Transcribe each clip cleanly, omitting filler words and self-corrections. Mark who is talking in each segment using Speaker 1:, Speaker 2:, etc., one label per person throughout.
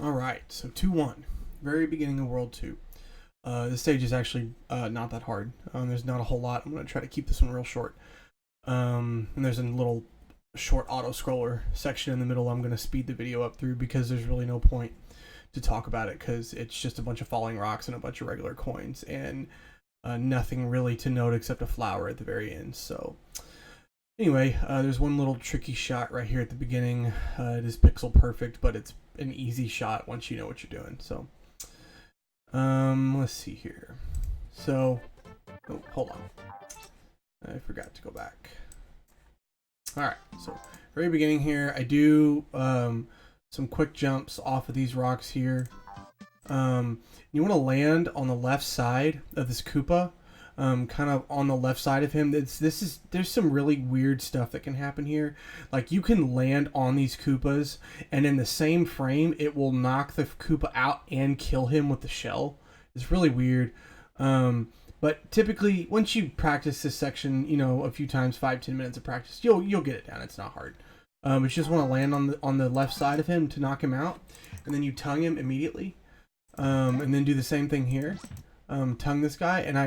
Speaker 1: All right, so 2-1, very beginning of World 2. This stage is actually not that hard. There's not a whole lot. I'm going to try to keep this one real short. And there's a little short auto scroller section in the middle I'm going to speed the video up through because there's really no point to talk about it because it's just a bunch of falling rocks and a bunch of regular coins and nothing really to note except a flower at the very end. So anyway, there's one little tricky shot right here at the beginning. It is pixel perfect, but it's an easy shot once you know what you're doing. So let's see here. So, oh, hold on. I forgot to go back. All right, so very beginning here, I do some quick jumps off of these rocks here. You want to land on the left side of this Koopa, kind of on the left side of him. There's some really weird stuff that can happen here. Like you can land on these Koopas, and in the same frame, it will knock the Koopa out and kill him with the shell. It's really weird. But typically, once you practice this section, you know, a few times, 5-10 minutes of practice, you'll get it down. It's not hard. But you just want to land on the left side of him to knock him out, and then you tongue him immediately, and then do the same thing here. Tongue this guy, and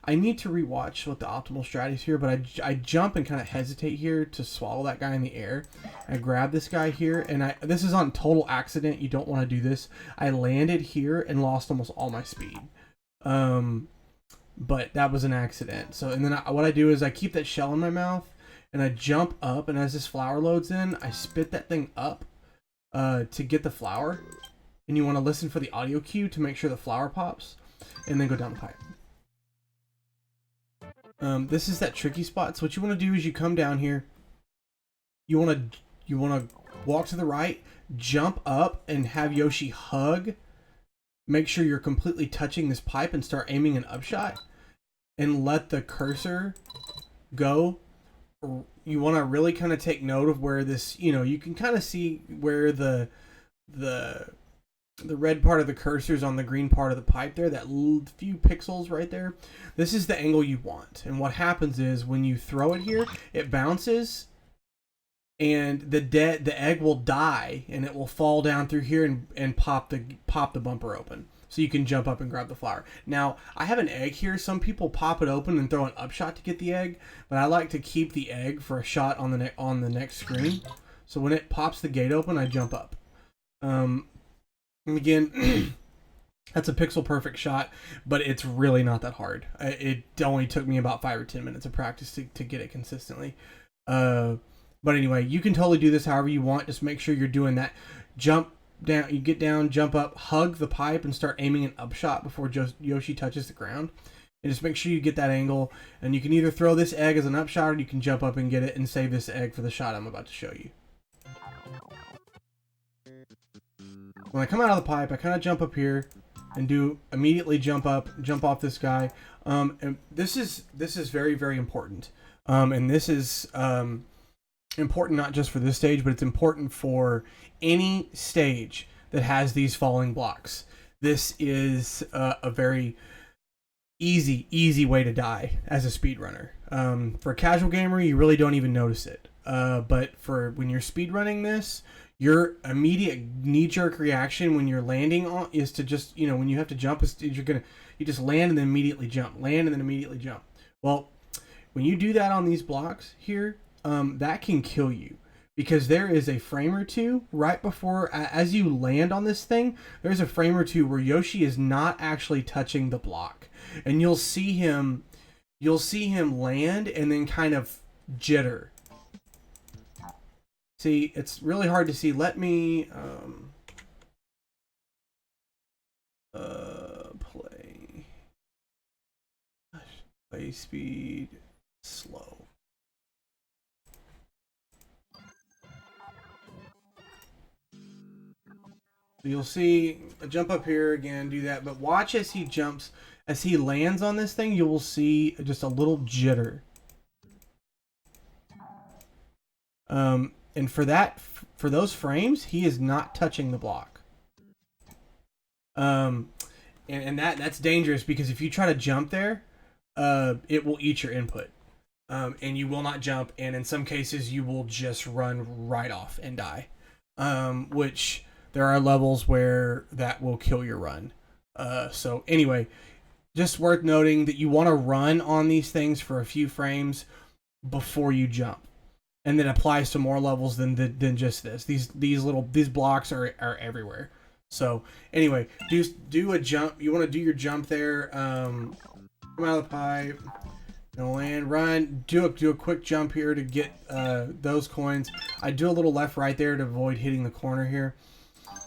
Speaker 1: I need to rewatch what the optimal strategy is here, but I jump and kind of hesitate here to swallow that guy in the air. I grab this guy here, and this is on total accident. You don't want to do this. I landed here and lost almost all my speed. But that was an accident. So, and then what I do is I keep that shell in my mouth, and I jump up, and as this flower loads in, I spit that thing up to get the flower. And you want to listen for the audio cue to make sure the flower pops, and then go down the pipe. This is that tricky spot. So what you want to do is you come down here. You want to walk to the right, jump up, and have Yoshi hug. Make sure you're completely touching this pipe and start aiming an upshot, and let the cursor go. You want to really kind of take note of where this, you know, you can kind of see where the red part of the cursor is on the green part of the pipe there, that few pixels right there. This is the angle you want. And what happens is when you throw it here, it bounces, and the egg will die, and it will fall down through here and pop the bumper open. So you can jump up and grab the flower. Now, I have an egg here. Some people pop it open and throw an upshot to get the egg, but I like to keep the egg for a shot on the next screen. So when it pops the gate open, I jump up. And again, that's a pixel perfect shot, but it's really not that hard. It only took me about 5 or 10 minutes of practice to get it consistently. But anyway, you can totally do this however you want. Just make sure you're doing that. Jump down, you get down, jump up, hug the pipe, and start aiming an upshot before Yoshi touches the ground. And just make sure you get that angle. And you can either throw this egg as an upshot, or you can jump up and get it and save this egg for the shot I'm about to show you. When I come out of the pipe, I kind of jump up here and do immediately jump off this guy. And this is very, very important. And this is important not just for this stage, but it's important for any stage that has these falling blocks. This is a very easy way to die as a speedrunner. For a casual gamer, you really don't even notice it. But for when you're speedrunning this, your immediate knee-jerk reaction when you're landing on is to just, you know, when you have to jump, you just land and then immediately jump, land and then immediately jump. Well, when you do that on these blocks here, that can kill you, because there is a frame or two right before, as you land on this thing, there's a frame or two where Yoshi is not actually touching the block, and you'll see him land and then kind of jitter. See, it's really hard to see. Let me play speed slow. You'll see a jump up here again, do that, but watch as he jumps, as he lands on this thing, you will see just a little jitter. And for those frames, he is not touching the block. And that's dangerous, because if you try to jump there, it will eat your input. And you will not jump, and in some cases you will just run right off and die. Which there are levels where that will kill your run. So anyway, just worth noting that you want to run on these things for a few frames before you jump, and that applies to more levels than just this. These blocks are everywhere. So anyway, do a jump. You want to do your jump there. Come out of the pipe. Land, run. Do a quick jump here to get those coins. I do a little left right there to avoid hitting the corner here.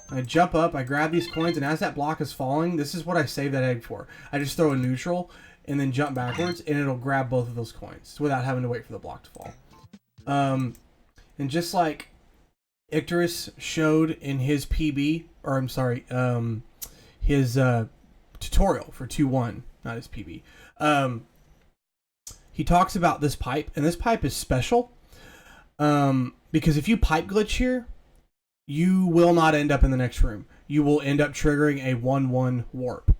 Speaker 1: I jump up, I grab these coins, and as that block is falling, this is what I save that egg for. I just throw a neutral and then jump backwards, and it'll grab both of those coins without having to wait for the block to fall. And just like Icterus showed in his PB, or I'm sorry, his tutorial for 2.1, not his PB. He talks about this pipe, and this pipe is special because if you pipe glitch here, you will not end up in the next room. You will end up triggering a 1-1 warp,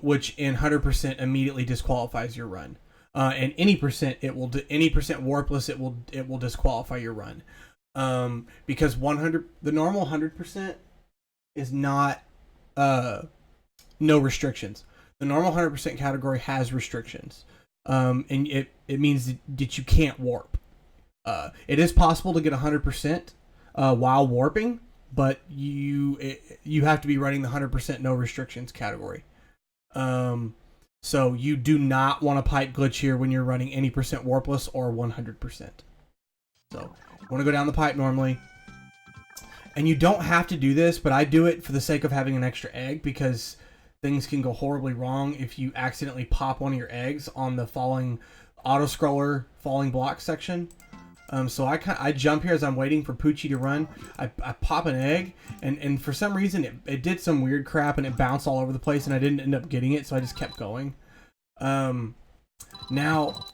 Speaker 1: which in 100% immediately disqualifies your run. And any percent warpless, it will disqualify your run. Because the normal 100% is not no restrictions. The normal 100% category has restrictions, and it means that you can't warp. It is possible to get 100%. While warping, but you have to be running the 100% no restrictions category. So you do not want to pipe glitch here when you're running any percent warpless or 100%. So you want to go down the pipe normally. And you don't have to do this, but I do it for the sake of having an extra egg because things can go horribly wrong if you accidentally pop one of your eggs on the falling auto-scroller falling block section. So I jump here as I'm waiting for Poochie to run. I pop an egg, and for some reason it did some weird crap and it bounced all over the place, and I didn't end up getting it, so I just kept going. Now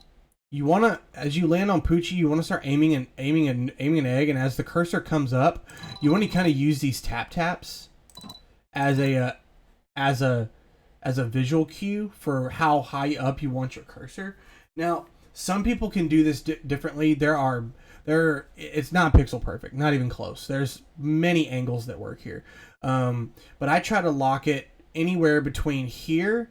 Speaker 1: you wanna, as you land on Poochie, you wanna start aiming an egg, and as the cursor comes up, you want to kind of use these taps as a visual cue for how high up you want your cursor. Now, some people can do this differently. It's not pixel perfect, not even close. There's many angles that work here. But I try to lock it anywhere between here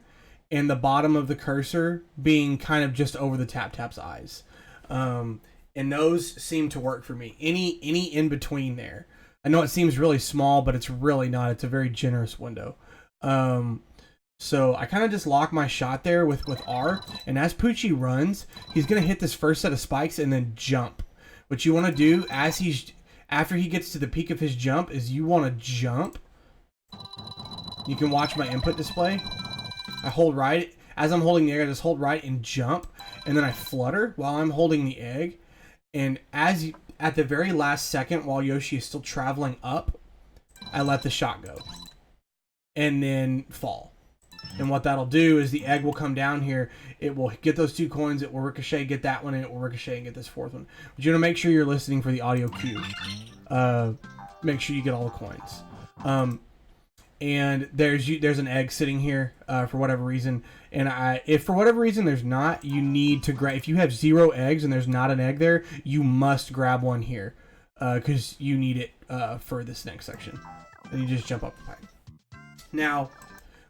Speaker 1: and the bottom of the cursor being kind of just over the tap's eyes. And those seem to work for me. Any in between there. I know it seems really small, but it's really not. It's a very generous window. So I kind of just lock my shot there with R, and as Poochie runs, he's going to hit this first set of spikes and then jump. What you want to do after he gets to the peak of his jump is you want to jump. You can watch my input display. I hold right. As I'm holding the egg, I just hold right and jump, and then I flutter while I'm holding the egg. And at the very last second, while Yoshi is still traveling up, I let the shot go. And then fall. And what that'll do is the egg will come down here. It will get those 2 coins. It will ricochet, get that one, and it will ricochet and get this 4th one. But you want to make sure you're listening for the audio cue. Make sure you get all the coins. And there's an egg sitting here for whatever reason. And if for whatever reason there's not, you need to grab. If you have 0 eggs and there's not an egg there, you must grab one here because you need it for this next section. And you just jump up the pipe. Now,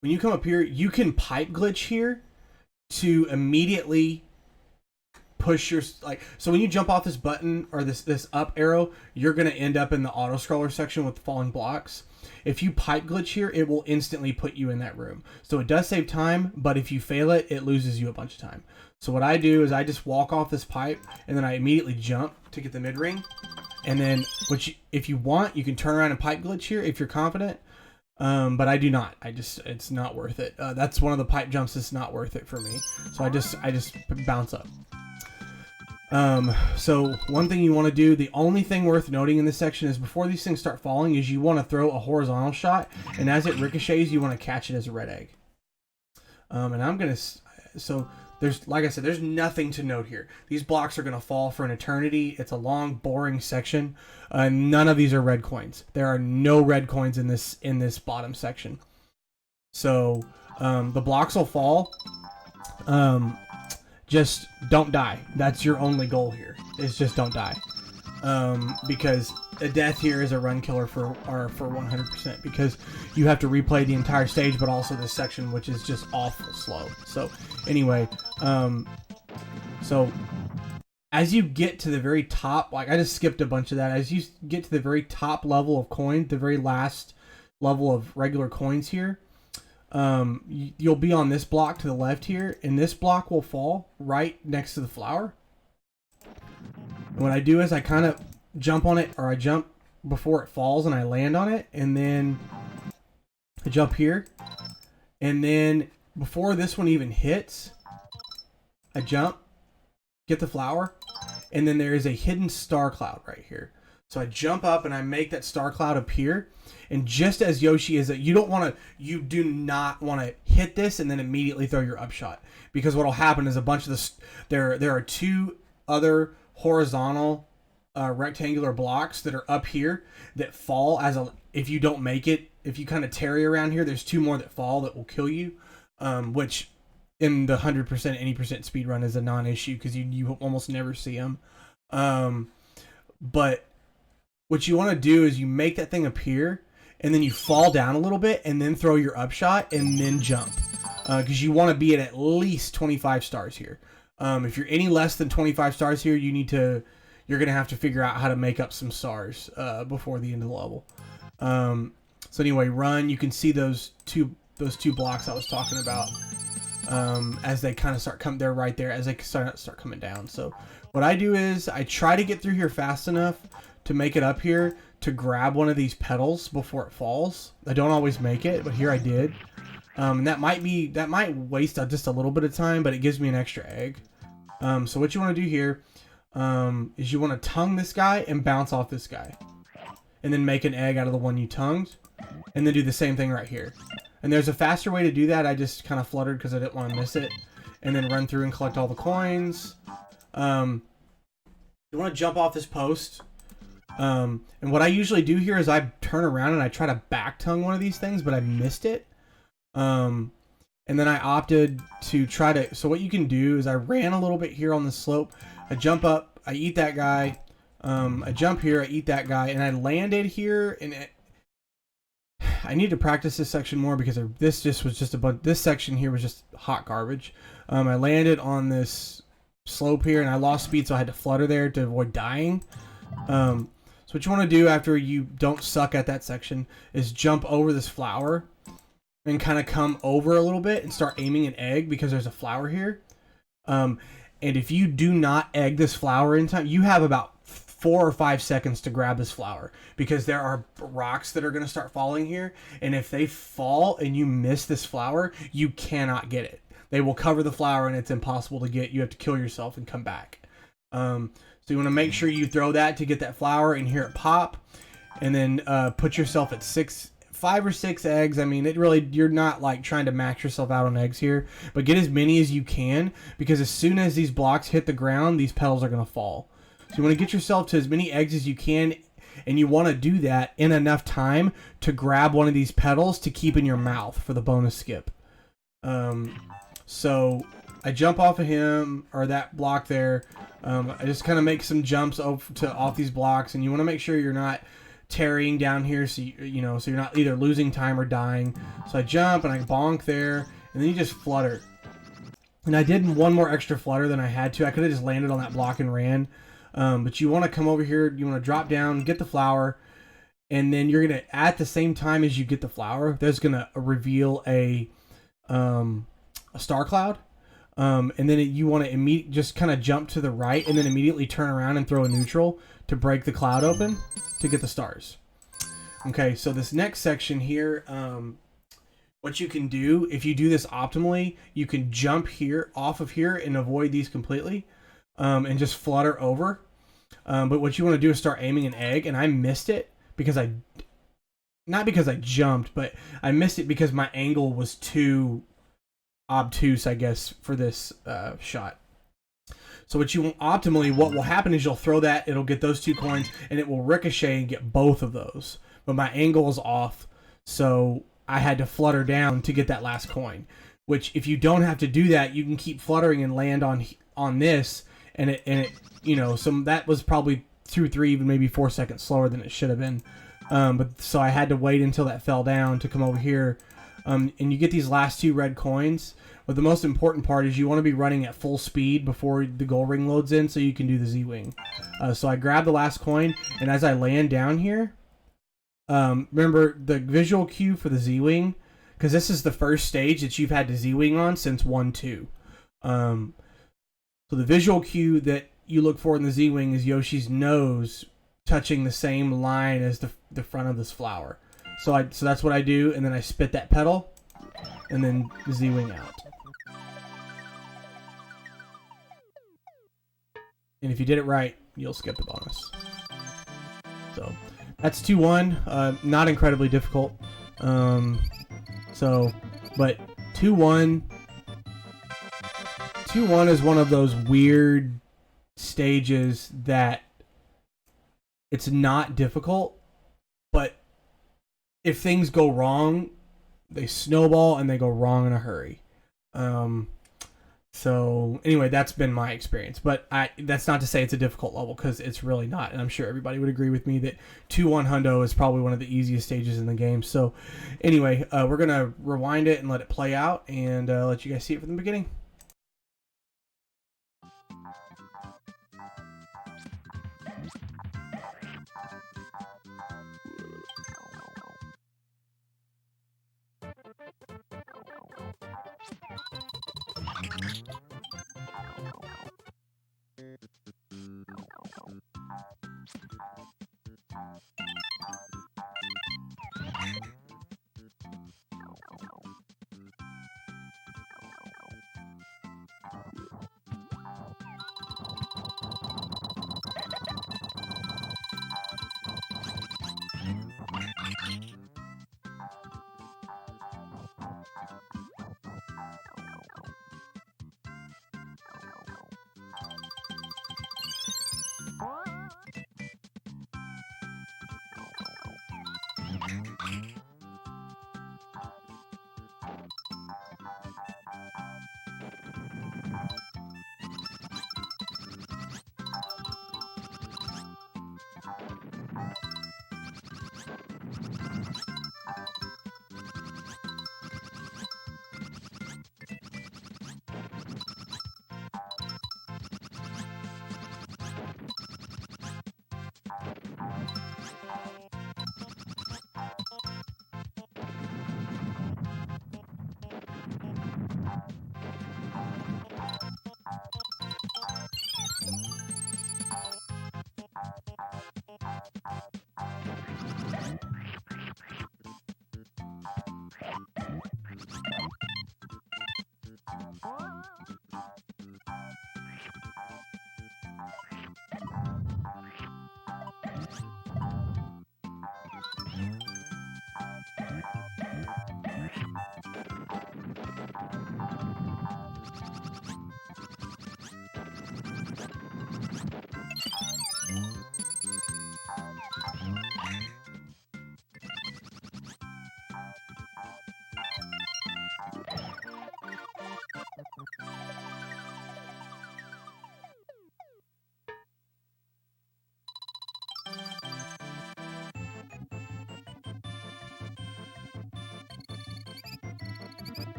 Speaker 1: when you come up here, you can pipe glitch here to immediately push your, so when you jump off this button or this up arrow, you're going to end up in the auto scroller section with falling blocks. If you pipe glitch here, it will instantly put you in that room. So it does save time, but if you fail it, it loses you a bunch of time. So what I do is I just walk off this pipe and then I immediately jump to get the mid ring. And then if you want, you can turn around and pipe glitch here if you're confident. But I do not. It's not worth it. That's one of the pipe jumps that's not worth it for me. So I just bounce up. So one thing you want to do, the only thing worth noting in this section is before these things start falling is you want to throw a horizontal shot, and as it ricochets, you want to catch it as a red egg. So there's, like I said, there's nothing to note here. These blocks are going to fall for an eternity. It's a long, boring section. None of these are red coins. There are no red coins in this bottom section. So the blocks will fall. Just don't die. That's your only goal here, is just don't die. because a death here is a run killer for 100%, because you have to replay the entire stage, but also this section, which is just awful slow. So anyway, so as you get to the very top, like I just skipped a bunch of that. As you get to the very top level of coin, the very last level of regular coins here, you'll be on this block to the left here, and this block will fall right next to the flower. And what I do is I kind of jump on it, or I jump before it falls and I land on it, and then I jump here, and then before this one even hits, I jump, get the flower, and then there is a hidden star cloud right here. So I jump up and I make that star cloud appear, and just as Yoshi is, you do not want to hit this and then immediately throw your upshot, because what will happen is a bunch of this, there are two other horizontal rectangular blocks that are up here that fall if you don't make it. If you kind of tarry around here, there's two more that fall that will kill you, which in the 100% any percent speedrun is a non-issue, because you almost never see them. But what you want to do is you make that thing appear, and then you fall down a little bit, and then throw your upshot, and then jump, because you want to be at least 25 stars here. If you're any less than 25 stars here, you're gonna have to figure out how to make up some stars before the end of the level. So anyway, run. You can see those two blocks I was talking about, as they kind of start coming. They're right there as they start coming down. So what I do is I try to get through here fast enough to make it up here to grab one of these petals before it falls. I don't always make it, but here I did. And that might waste just a little bit of time, but it gives me an extra egg. So what you want to do here is you want to tongue this guy and bounce off this guy, and then make an egg out of the one you tongued, and then do the same thing right here. And there's a faster way to do that. I just kind of fluttered because I didn't want to miss it, and then run through and collect all the coins. You want to jump off this post. And what I usually do here is I turn around and I try to back tongue one of these things, but I missed it. And then I opted to try to, so what you can do is I ran a little bit here on the slope. I jump up, I eat that guy. I jump here, I eat that guy, and I landed here, and I need to practice this section more, because this section here was just hot garbage. I landed on this slope here, and I lost speed, so I had to flutter there to avoid dying. So what you want to do after you don't suck at that section is jump over this flower and kind of come over a little bit and start aiming an egg, because there's a flower here. And if you do not egg this flower in time, you have about 4 or 5 seconds to grab this flower, because there are rocks that are going to start falling here, and if they fall and you miss this flower, you cannot get it. They will cover the flower and it's impossible to get. You have to kill yourself and come back. So you want to make sure you throw that to get that flower and hear it pop, and then put yourself at 5 or 6 eggs. I mean, you're not like trying to max yourself out on eggs here, but get as many as you can, because as soon as these blocks hit the ground, these petals are going to fall. So you want to get yourself to as many eggs as you can, and you want to do that in enough time to grab one of these petals to keep in your mouth for the bonus skip. So I jump off of him, or that block there. I just kind of make some jumps off these blocks, and you want to make sure you're not tarrying down here, so so you're not either losing time or dying. So I jump and I bonk there, and then you just flutter. And I did one more extra flutter than I had to. I could have just landed on that block and ran. But you want to come over here, you want to drop down, get the flower, and then you're going to, at the same time as you get the flower, there's going to reveal a star cloud. And then you want to just kind of jump to the right, and then immediately turn around and throw a neutral to break the cloud open to get the stars. Okay, so this next section here, what you can do, if you do this optimally, you can jump here, off of here, and avoid these completely, and just flutter over. But what you want to do is start aiming an egg, and I missed it because not because I jumped, but I missed it because my angle was too obtuse, I guess, for this shot. So what will happen is you'll throw that, it'll get those 2 coins, and it will ricochet and get both of those. But my angle is off, so I had to flutter down to get that last coin. Which, if you don't have to do that, you can keep fluttering and land on this, and it so that was probably 2 or 3, even maybe 4 seconds slower than it should have been. But so I had to wait until that fell down to come over here. And you get these last 2 red coins. But the most important part is you want to be running at full speed before the gold ring loads in so you can do the Z-Wing. So I grab the last coin, and as I land down here, remember the visual cue for the Z-Wing, because this is the first stage that you've had the Z-Wing on since 1-2. So the visual cue that you look for in the Z-Wing is Yoshi's nose touching the same line as the front of this flower. So that's what I do, and then I spit that petal, and then the Z-Wing out. And if you did it right, you'll skip the bonus. So that's 2-1. Not incredibly difficult. But 2-1 is one of those weird stages that it's not difficult, but if things go wrong, they snowball and they go wrong in a hurry. So anyway, that's been my experience, but that's not to say it's a difficult level, because it's really not, and I'm sure everybody would agree with me that 2-1 Hundo is probably one of the easiest stages in the game. So anyway, we're gonna rewind it and let it play out, and let you guys see it from the beginning.